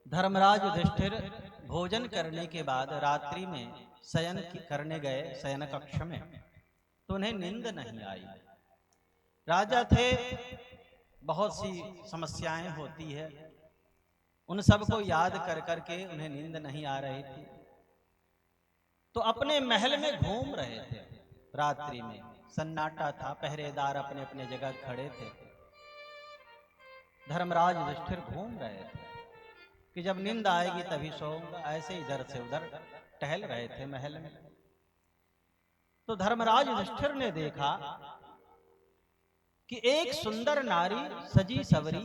धर्मराज युधिष्ठिर भोजन करने के बाद रात्रि में शयन करने गए शयन कक्ष में, तो उन्हें नींद नहीं आई। राजा थे, बहुत सी समस्याएं होती है, उन सब को याद कर करके उन्हें नींद नहीं आ रही थी। तो अपने महल में घूम रहे थे। रात्रि में सन्नाटा था, पहरेदार अपने अपने जगह खड़े थे। धर्मराज युधिष्ठिर घूम रहे थे कि जब नींद आएगी तभी सोऊंगा, ऐसे इधर से उधर टहल रहे थे महल में। तो धर्मराज युधिष्ठिर ने देखा कि एक सुंदर नारी सजी सवरी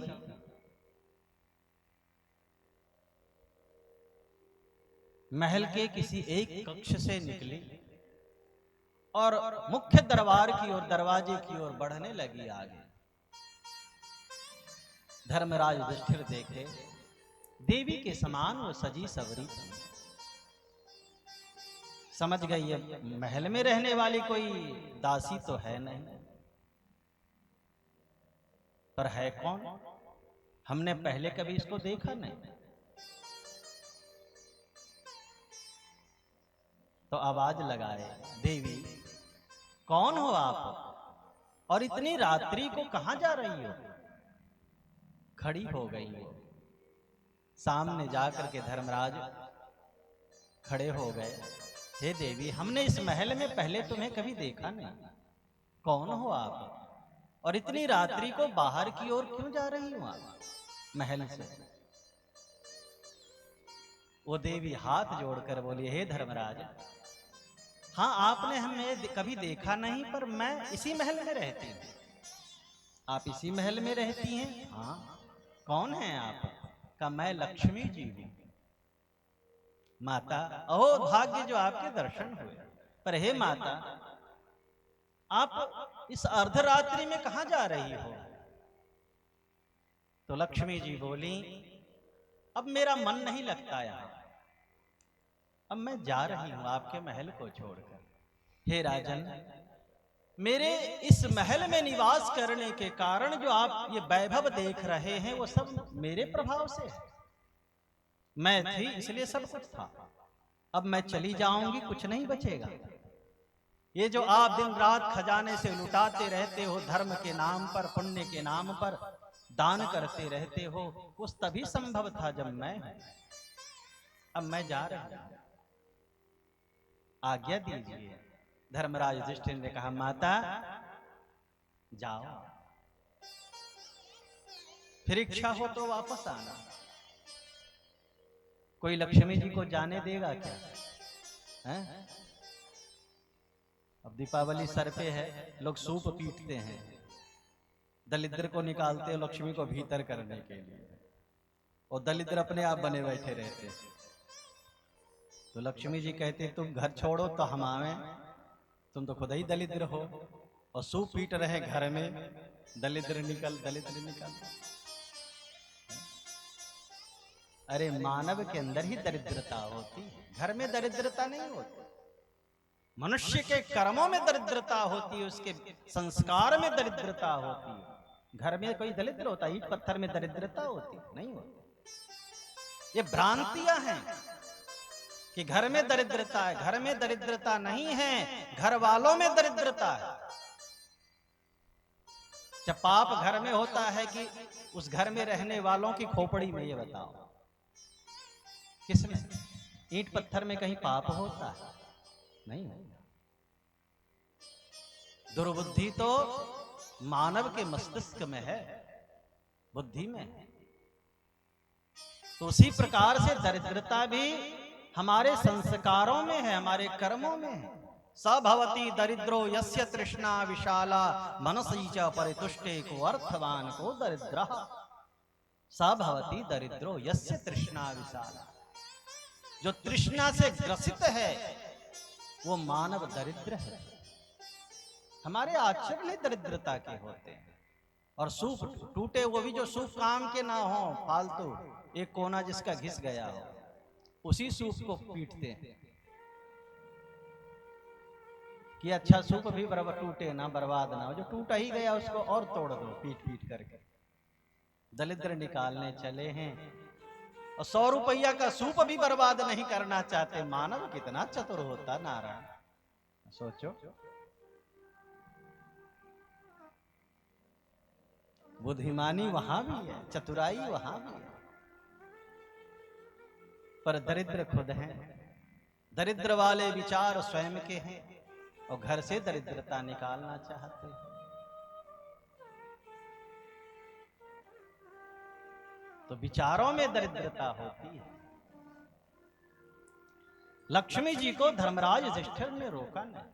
महल के किसी एक कक्ष से निकली और मुख्य दरबार की ओर, दरवाजे की ओर बढ़ने लगी आगे। धर्मराज युधिष्ठिर देखे, देवी के समान वो सजी सवरी थी। समझ गई ये महल में रहने वाली कोई दासी तो है नहीं, पर है कौन? हमने पहले कभी इसको देखा नहीं। तो आवाज लगाए, देवी कौन हो आप और इतनी रात्रि को कहां जा रही हो? खड़ी हो गई हो। सामने जाकर के धर्मराज खड़े हो गए। हे देवी, हमने इस महल में पहले तुम्हें कभी देखा नहीं, कौन हो आप और इतनी रात्रि को बाहर की ओर क्यों जा रही हो आप महल से? वो देवी हाथ जोड़कर बोली, हे धर्मराज, हाँ आपने हमें कभी देखा नहीं, पर मैं इसी महल में रहती हूँ। आप इसी महल में रहती हैं? हाँ। कौन है आप? का मैं लक्ष्मी जी हूँ। माता, अहो भाग्य जो आपके दर्शन हुए, पर हे माता, आप इस अर्धरात्रि में कहां जा रही हो? तो लक्ष्मी जी बोली, अब मेरा मन नहीं लगता यहाँ, अब मैं जा रही हूं आपके महल को छोड़कर। हे राजन, मेरे इस महल में निवास करने के कारण जो आप ये वैभव देख रहे हैं वो सब मेरे प्रभाव से है। मैं थी इसलिए सब कुछ था, अब मैं चली जाऊंगी कुछ नहीं बचेगा। ये जो आप दिन रात खजाने से लुटाते रहते हो, धर्म के नाम पर, पुण्य के नाम पर दान करते रहते हो, वो तभी संभव था जब मैं हूं। अब मैं जा रहा हूं, आज्ञा दीजिए। धर्मराज युधिष्ठिर ने कहा, माता जाओ, फिर इच्छा हो तो वापस आना। कोई लक्ष्मी जी को जाने देगा क्या? है? अब दीपावली सर पे है, लोग सूप पीटते हैं, दलिद्र को निकालते हैं लक्ष्मी को भीतर करने के लिए, और दलिद्र अपने आप बने बैठे रहते। तो लक्ष्मी जी कहते, तुम घर छोड़ो तो हम आवे, तुम तो खुद ही दलिद्र हो और सूप पीट रहे घर में, दलिद्र निकल, दलिद्र निकल। अरे मानव के अंदर ही दरिद्रता होती, घर में दरिद्रता नहीं होती। मनुष्य के कर्मों में दरिद्रता होती है, उसके संस्कार में दरिद्रता होती है। घर में कोई दरिद्र होता, ईंट पत्थर में दरिद्रता होती नहीं होती। ये भ्रांतियां हैं कि घर में दरिद्रता है, घर में दरिद्रता नहीं है, घर वालों में दरिद्रता है। जब पाप घर में होता है कि उस घर में रहने वालों की खोपड़ी में, ये बताओ किसमें? ईंट पत्थर में कहीं पाप होता है? नहीं। दुर्बुद्धि तो मानव के मस्तिष्क में है, बुद्धि में है। तो उसी प्रकार से दरिद्रता भी हमारे संस्कारों में है, हमारे कर्मों में है। स भवति दरिद्रो यस्य तृष्णा विशाला मनसी च परितुष्टे को अर्थवान को दरिद्रः। स भवति दरिद्रो यस्य तृष्णा विशाला, जो तृष्णा से ग्रसित है वो मानव दरिद्र है। हमारे आचरण ही दरिद्रता के होते हैं। और सूप टूटे, वो भी जो सूप काम के ना हो, फालतू एक कोना जिसका घिस गया हो, उसी सूप को पीटते हैं कि अच्छा सूप भी बराबर टूटे ना, बर्बाद ना हो। जो टूटा ही गया उसको और तोड़ दो पीट पीट करके। दलिद्र निकालने चले हैं और 100 रुपया का सूप भी बर्बाद नहीं करना चाहते। मानव कितना चतुर होता नारायण, सोचो। बुद्धिमानी वहां भी है, चतुराई वहां भी है, पर दरिद्र खुद हैं। दरिद्र वाले विचार स्वयं के हैं और घर से दरिद्रता निकालना चाहते हैं। तो विचारों में दरिद्रता होती है। लक्ष्मी जी को धर्मराज युधिष्ठिर ने रोका नहीं।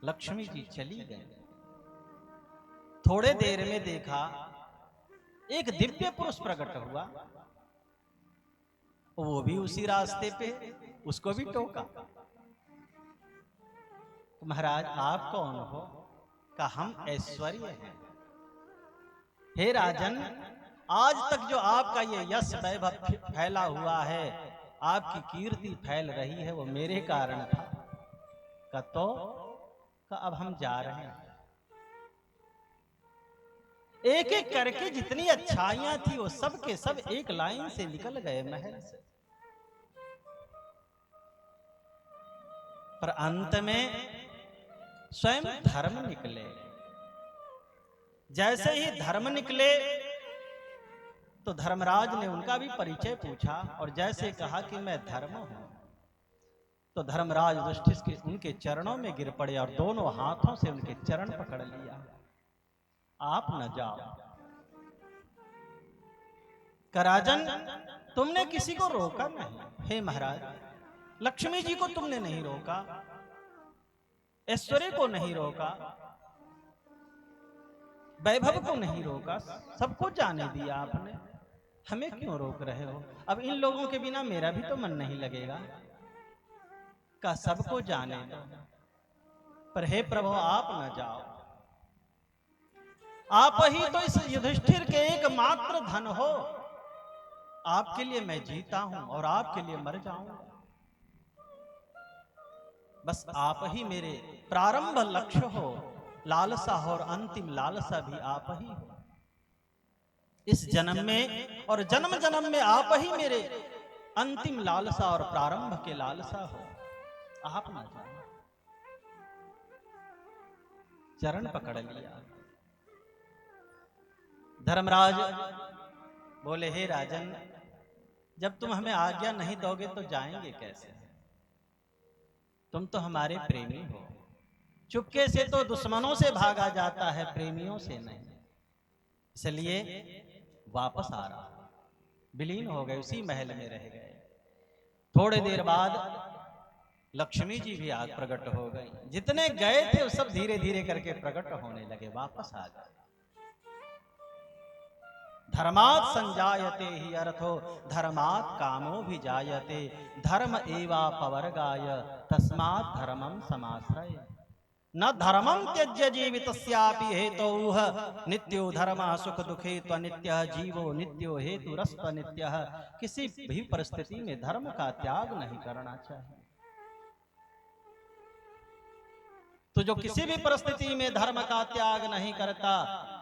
लक्ष्मी जी चली गई। थोड़े देर में देखा एक दिव्य पुरुष प्रकट हुआ, वो भी उसी रास्ते पे, उसको भी टोका। तो महाराज आप कौन हो? कहा हम ऐश्वर्य हैं। हे राजन, आज तक जो आपका ये यश वैभव फैला हुआ है, आपकी कीर्ति फैल रही है, वो मेरे कारण था। का अब हम जा रहे हैं। एक एक करके जितनी अच्छाइयां थी वो सब के सब एक लाइन से निकल गए महल से। पर अंत में स्वयं धर्म निकले। जैसे ही धर्म निकले तो धर्मराज ने उनका भी परिचय पूछा और जैसे कहा कि मैं धर्म हूं, तो धर्मराज युधिष्ठिर के उनके चरणों में गिर पड़े और दोनों हाथों से उनके चरण पकड़ लिया। आप न जाओ। राजन, तुमने किसी को रोका नहीं। हे महाराज, लक्ष्मी जी को तुमने नहीं रोका, ऐश्वर्य को नहीं रोका, वैभव को नहीं रोका, सबको जाने दिया आपने, हमें क्यों रोक रहे हो? अब इन लोगों के बिना मेरा भी तो मन नहीं लगेगा। का सबको जाने दो, पर हे प्रभु आप न जाओ। आप ही तो इस युधिष्ठिर के एकमात्र धन हो। आपके लिए मैं जीता हूं और आपके लिए मर जाऊंगा। बस आप ही मेरे प्रारंभ लक्ष्य हो, लालसा हो और अंतिम लालसा भी आप ही हो। इस जन्म में और जन्म जन्म में आप ही मेरे अंतिम लालसा और प्रारंभ के लालसा हो। आप ना जाओ। चरण पकड़ लिया। धर्मराज बोले, हे राजन, जब तुम हमें आज्ञा नहीं दोगे तो जाएंगे कैसे? तुम तो हमारे प्रेमी हो। चुपके से तो दुश्मनों से भागा जाता है, प्रेमियों से नहीं। इसलिए वापस आ रहा। विलीन हो गए, उसी महल में रह गए। थोड़े देर बाद लक्ष्मी जी भी आज प्रकट हो गई। जितने गए थे वो सब धीरे धीरे करके प्रकट होने लगे, वापस आ गए। धर्मात् संजायते ही अर्थो धर्मात् कामो भी जायते, धर्म एवा पवर्गाय तस्मात् धर्मं समाश्रय। न धर्मं त्यज्य जीवितस्यापि हेतोः नित्यो धर्मः सुख दुखे त्वनित्यः जीवो नित्यो हेतुरस्त्व नित्यः। किसी भी परिस्थिति में धर्म का त्याग नहीं करना चाहिए। तो जो किसी भी परिस्थिति में धर्म का त्याग नहीं करता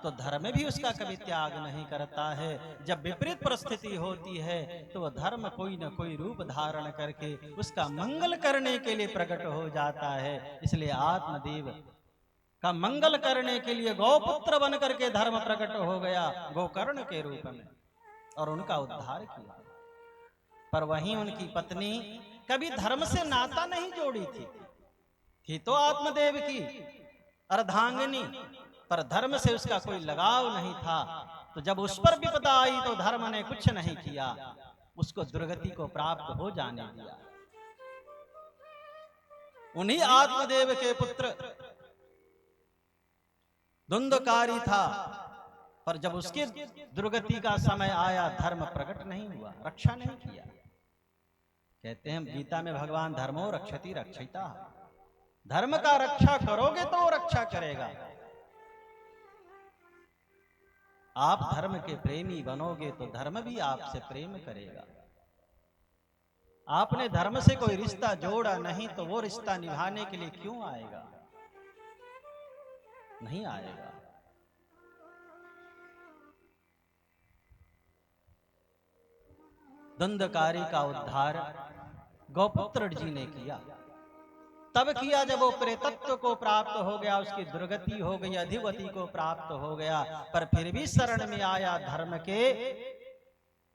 तो धर्म भी उसका कभी त्याग नहीं करता है। जब विपरीत परिस्थिति होती है तो वह धर्म कोई न कोई रूप धारण करके उसका मंगल करने के लिए प्रकट हो जाता है। इसलिए आत्मदेव का मंगल करने के लिए गौपुत्र बन करके धर्म प्रकट हो गया गोकर्ण के रूप में और उनका उद्धार किया। पर वहीं उनकी पत्नी कभी धर्म से नाता नहीं जोड़ी थी तो आत्मदेव की अर्धांगिनी, पर धर्म से उसका कोई लगाव नहीं था। तो जब उस पर विपदा आई तो धर्म ने कुछ नहीं किया, उसको दुर्गति को प्राप्त हो जाने दिया। उन्हीं आत्मदेव के पुत्र धुंधकारी था, पर जब उसकी दुर्गति का समय आया धर्म प्रकट नहीं हुआ, रक्षा नहीं किया। कहते हैं गीता में भगवान धर्मो रक्षति रक्षिता, धर्म का रक्षा करोगे तो वो रक्षा करेगा। आप धर्म के प्रेमी बनोगे तो धर्म भी आपसे प्रेम करेगा। आपने धर्म से कोई रिश्ता जोड़ा नहीं तो वो रिश्ता निभाने के लिए क्यों आएगा? नहीं आएगा। धुंधकारी का उद्धार गौपुत्र जी ने किया। तब किया जब वो प्रेतत्व को प्राप्त हो गया, उसकी दुर्गति हो गई, अधिगति को प्राप्त हो गया, पर फिर भी शरण में आया धर्म के,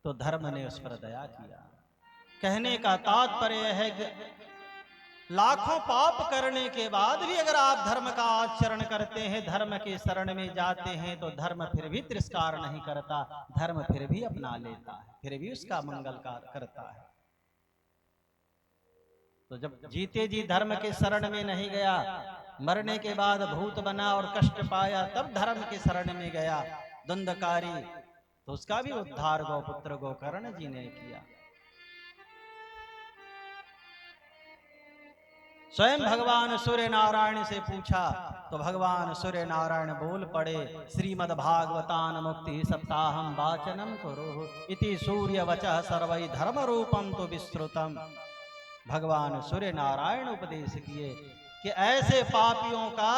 तो धर्म ने उस पर दया किया। कहने का तात्पर्य है कि लाखों पाप करने के बाद भी अगर आप धर्म का आचरण करते हैं, धर्म के शरण में जाते हैं, तो धर्म फिर भी तिरस्कार नहीं करता, धर्म फिर भी अपना लेता है, फिर भी उसका मंगल करता है। तो जब जीते जी धर्म के शरण में नहीं गया, मरने के बाद भूत बना और कष्ट पाया, तब धर्म के शरण में गया धुंधकारी, तो उसका भी उद्धार गौपुत्र गोकर्ण जी ने किया। स्वयं भगवान सूर्य नारायण से पूछा तो भगवान सूर्य नारायण बोल पड़े, श्रीमद्भागवतान मुक्ति सप्ताहम वाचनम करो इति सूर्य वचः सर्वै धर्म रूपम तो विस्तृतम। भगवान सूर्य नारायण उपदेश किए कि ऐसे पापियों का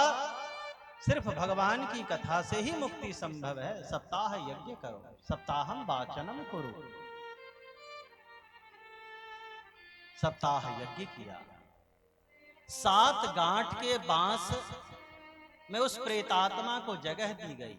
सिर्फ भगवान की कथा से ही मुक्ति संभव है। सप्ताह यज्ञ करो, सप्ताहम वाचनम करो, सप्ताह यज्ञ किया। 7 गांठ के बांस में उस प्रेतात्मा को जगह दी गई।